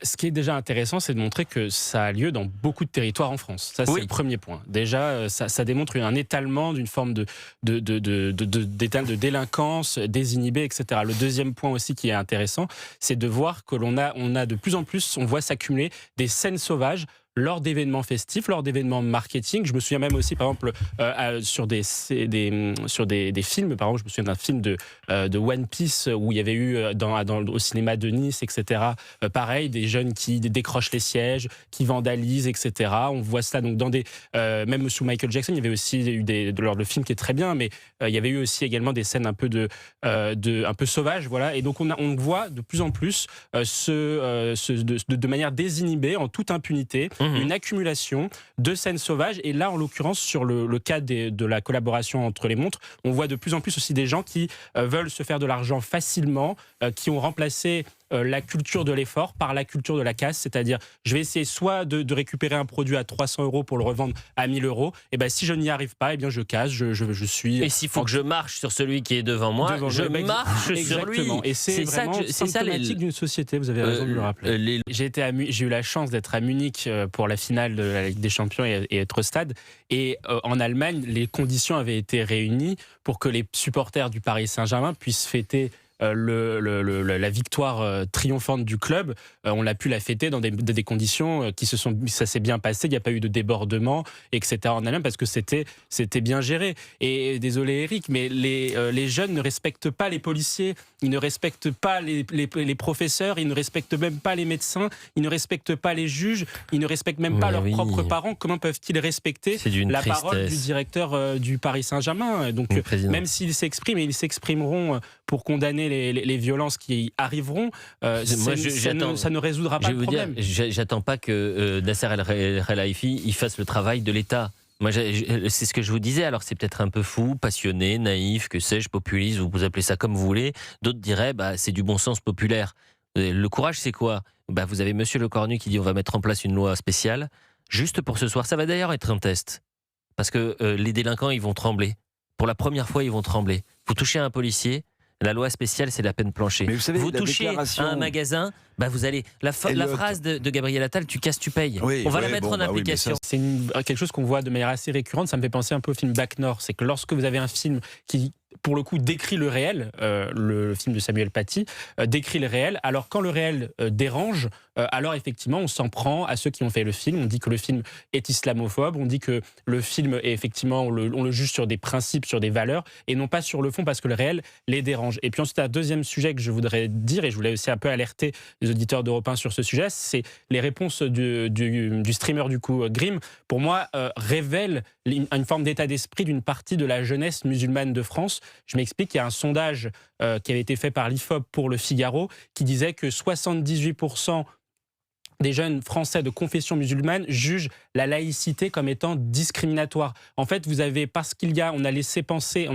Ce qui est déjà intéressant, c'est de montrer que ça a lieu dans beaucoup de territoires en France. Ça, c'est Oui. le premier point. Déjà, ça démontre un étalement d'une forme de délinquance désinhibée, etc. Le deuxième point aussi qui est intéressant, c'est de voir que on a de plus en plus, on voit s'accumuler des scènes sauvages lors d'événements festifs, lors d'événements marketing. Je me souviens même aussi, par exemple, sur des films. Par exemple, je me souviens d'un film de One Piece où il y avait eu au cinéma de Nice, etc. Pareil, des jeunes qui décrochent les sièges, qui vandalisent, etc. On voit cela donc même sous Michael Jackson, il y avait aussi eu le film qui est très bien, mais il y avait eu aussi également des scènes un peu un peu sauvages, voilà. Et donc on voit de plus en plus de manière désinhibée, en toute impunité, une accumulation de scènes sauvages. Et là, en l'occurrence, sur le cas de la collaboration entre les montres, on voit de plus en plus aussi des gens qui veulent se faire de l'argent facilement, qui ont remplacé la culture de l'effort par la culture de la casse, c'est-à-dire je vais essayer soit de récupérer un produit à 300 € pour le revendre à 1000 €, et ben si je n'y arrive pas, eh bien je casse, je suis... Et s'il faut que je marche sur celui qui est devant moi, je marche sur lui. Et c'est vraiment symptomatique d'une société, vous avez raison de le rappeler. J'ai eu la chance d'être à Munich pour la finale de la Ligue des Champions et être au stade. Et en Allemagne, les conditions avaient été réunies pour que les supporters du Paris Saint-Germain puissent fêter la victoire triomphante du club. On a pu la fêter dans des conditions ça s'est bien passé, il n'y a pas eu de débordement, etc. en Allemagne, parce que c'était bien géré. Et désolé Eric, mais les jeunes ne respectent pas les policiers, ils ne respectent pas les professeurs, ils ne respectent même pas les médecins, ils ne respectent pas les juges, ils ne respectent même pas leurs propres parents. Comment peuvent-ils respecter la parole du directeur du Paris Saint-Germain? Donc même s'ils s'expriment, et ils s'exprimeront pour condamner les violences qui arriveront, ça ne résoudra pas le problème. J'attends pas que Nasser El-Khelaifi il fasse le travail de l'État. Moi, c'est ce que je vous disais. Alors, c'est peut-être un peu fou, passionné, naïf, que sais-je, populiste, vous appelez ça comme vous voulez. D'autres diraient, c'est du bon sens populaire. Le courage, c'est quoi? Vous avez Monsieur Lecornu qui dit on va mettre en place une loi spéciale, juste pour ce soir. Ça va d'ailleurs être un test. Parce que les délinquants, ils vont trembler. Pour la première fois, ils vont trembler. Vous touchez à un policier, la loi spéciale, c'est la peine planchée. Mais vous savez, vous touchez à un magasin, vous allez... La phrase de Gabriel Attal, tu casses, tu payes. On va la mettre en application. C'est quelque chose qu'on voit de manière assez récurrente. Ça me fait penser un peu au film Bac Nord. C'est que lorsque vous avez un film qui, pour le coup, décrit le réel, le film de Samuel Paty, décrit le réel, alors quand le réel dérange, alors effectivement, on s'en prend à ceux qui ont fait le film. On dit que le film est islamophobe, on dit que le film est effectivement, on le juge sur des principes, sur des valeurs, et non pas sur le fond, parce que le réel les dérange. Et puis ensuite, un deuxième sujet que je voudrais dire, et je voulais aussi un peu alerter les auditeurs d'Europe 1 sur ce sujet, c'est les réponses du streamer du coup Grimm, pour moi, révèlent une forme d'état d'esprit d'une partie de la jeunesse musulmane de France. Je m'explique, il y a un sondage qui avait été fait par l'IFOP pour Le Figaro qui disait que 78% des jeunes Français de confession musulmane jugent la laïcité comme étant discriminatoire. En fait, on a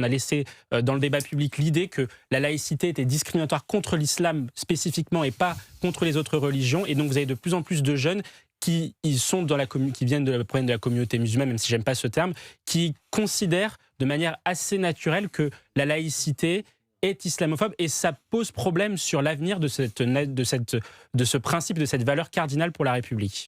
laissé dans le débat public l'idée que la laïcité était discriminatoire contre l'islam spécifiquement et pas contre les autres religions. Et donc, vous avez de plus en plus de jeunes qui viennent de la communauté musulmane, même si j'aime pas ce terme, qui considèrent de manière assez naturelle que la laïcité est islamophobe, et ça pose problème sur l'avenir de ce principe, de cette valeur cardinale pour la République.